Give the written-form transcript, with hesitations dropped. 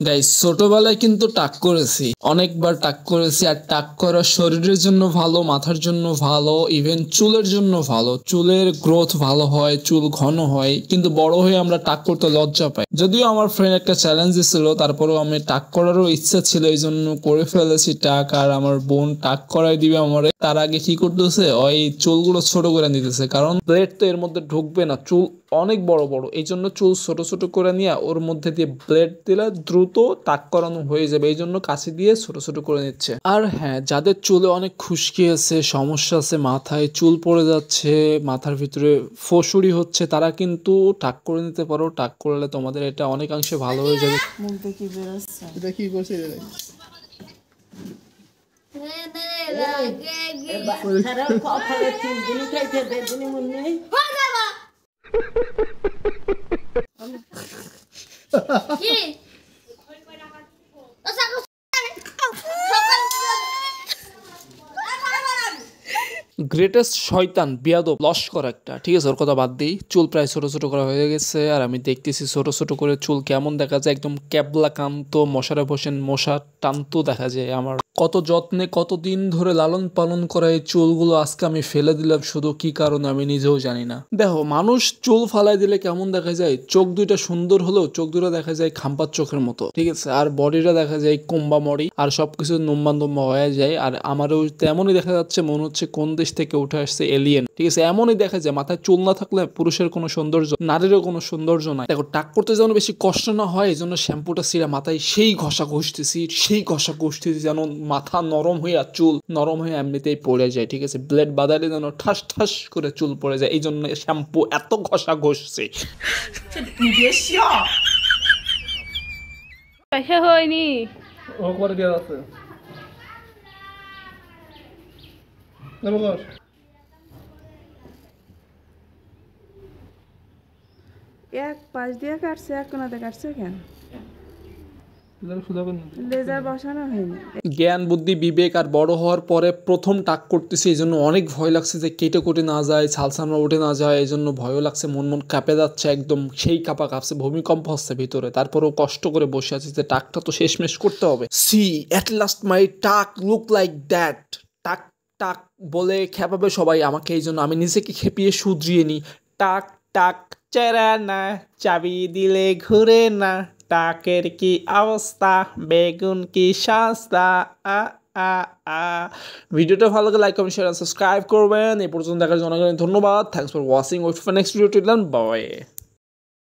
Guys ছোটবেলায় কিন্তু টাক করেছি, অনেকবার টাক করেছি। আর টাক করা শরীরের জন্য ভালো, মাথার জন্য ভালো, ইভেন চুলের জন্য ভালো। চুলের গ্রোথ ভালো হয়, চুল ঘন হয়। কিন্তু বড় হয়ে আমরা টাক করতে লজ্জা পাই। যদিও আমার ফ্রেন্ড একটা চ্যালেঞ্জ ছিল, তারপরেও আমি টাক করারও ইচ্ছা ছিল, এই জন্য করে ফেলেছি টাক। আর আমার বোন টাক করাই দিবে আমারে। তার আগে কি করতেছে, ওই চুলগুলো ছোট করে নিতেছে, কারণ ব্লেড তো এর মধ্যে ঢুকবে না, চুল অনেক বড় বড়, এই জন্য চুল ছোট ছোট করে নিয়ে ওর মধ্যে দিয়ে ব্লেড দিলে দ্রুত টাক করানো হয়ে যাবে, এই জন্য কাছে দিয়ে ছোট ছোট করে নিচ্ছে। আর হ্যাঁ, যাদের চুলে অনেক খুশকি আছে, সমস্যা আছে, মাথায় চুল পড়ে যাচ্ছে, মাথার ভিতরে ফসুরি হচ্ছে, তারা কিন্তু টাক করে নিতে পারো। টাক করলে তোমাদের এটা অনেকাংশে ভালো হয়ে যাবে। মুখ দেখি বেরোচ্ছে। এটা কি করছে রে? গ্রেটেস্ট শয়তান, বিয়াদব, লস্কর একটা। ঠিক আছে, ওর কথা বাদ দিই। চুল প্রায় ছোট ছোট করা হয়ে গেছে, আর আমি দেখতেছি ছোট ছোট করে চুল কেমন দেখা যায়, একদম ক্যাবলা কান্ত, মশারে বসেন মশা টানতো দেখা যায়। আমার কত যত্নে কতদিন ধরে লালন পালন করা এই চুলগুলো আজকে আমি ফেলে দিলাম, শুধু কি কারণে আমি নিজেও জানি না। দেখো, মানুষ চুল ফালাই দিলে কেমন দেখা যায়, চোখ দুইটা সুন্দর হলেও চোখ দুটো দেখা যায় খাম্পার চোখের মতো। ঠিক আছে, আর বডিটা দেখা যায় কুম্বা মরি, আর সবকিছু নম্বা নম্বা হয়ে যায়। আর আমারও তেমনই দেখা যাচ্ছে, মনে হচ্ছে কোন দেশ থেকে উঠে আসছে এলিয়েন। ঠিক আছে, এমনই দেখা যায়। মাথায় চুল না থাকলে পুরুষের কোনো সৌন্দর্য, নারীরও কোনো সৌন্দর্য নাই। দেখো, টাক করতে যেন বেশি কষ্ট না হয়, এই জন্য শ্যাম্পুটা ছিঁড়া মাথায় সেই ঘষা ঘষতেছি যেন মাথা নরম হইয়া চুল নরম হয়ে এমনিতেই পড়ে যায়। ঠিক আছে, ব্লেড বাদালে যেন ঠাস ঠাস করে চুল পড়ে যায়, এই জন্য শ্যাম্পু এত ঘষা ঘষছে। পয়সা হয়নি। ও করে দেওয়া আছে। এক পাশ দিয়ে কাটছে, এক কোনাতে কাটছে কেন? লেজার বসানো হয়নি। জ্ঞান বুদ্ধি বিবেক আর বড় হওয়ার পরে প্রথম টাক করতেছি, এই জন্য অনেক ভয় লাগছে যে কেটে কুটে না যায়, ছালসামরা উঠে না যায়, এই জন্য ভয়ও লাগছে। মন কাঁপে যাচ্ছে, একদম সেই কাঁপছে, ভূমিকম্প হচ্ছে ভিতরে। তারপরেও কষ্ট করে বসে আছি যে টাকটা তো শেষমেশ করতে হবে। সি এট লাস্ট মাই টাক লুক লাইক দ্যাট। টাক টাক বলে খেপাবে সবাই আমাকে, এই জন্য আমি নিজেকে খেপিয়ে শুধরিয়ে নিই। টাক টাক চেরা না, চাবি দিলে ঘুরে না, টাকের কি অবস্থা, বেগুন কি সস্তা। ভিডিওটা ভালো লাগে লাইক কমেন্ট শেয়ার সাবস্ক্রাইব করবেন। এই পর্যন্ত দেখার জন্য ধন্যবাদ। Thanks for watching. Wait for next video. Till then, by.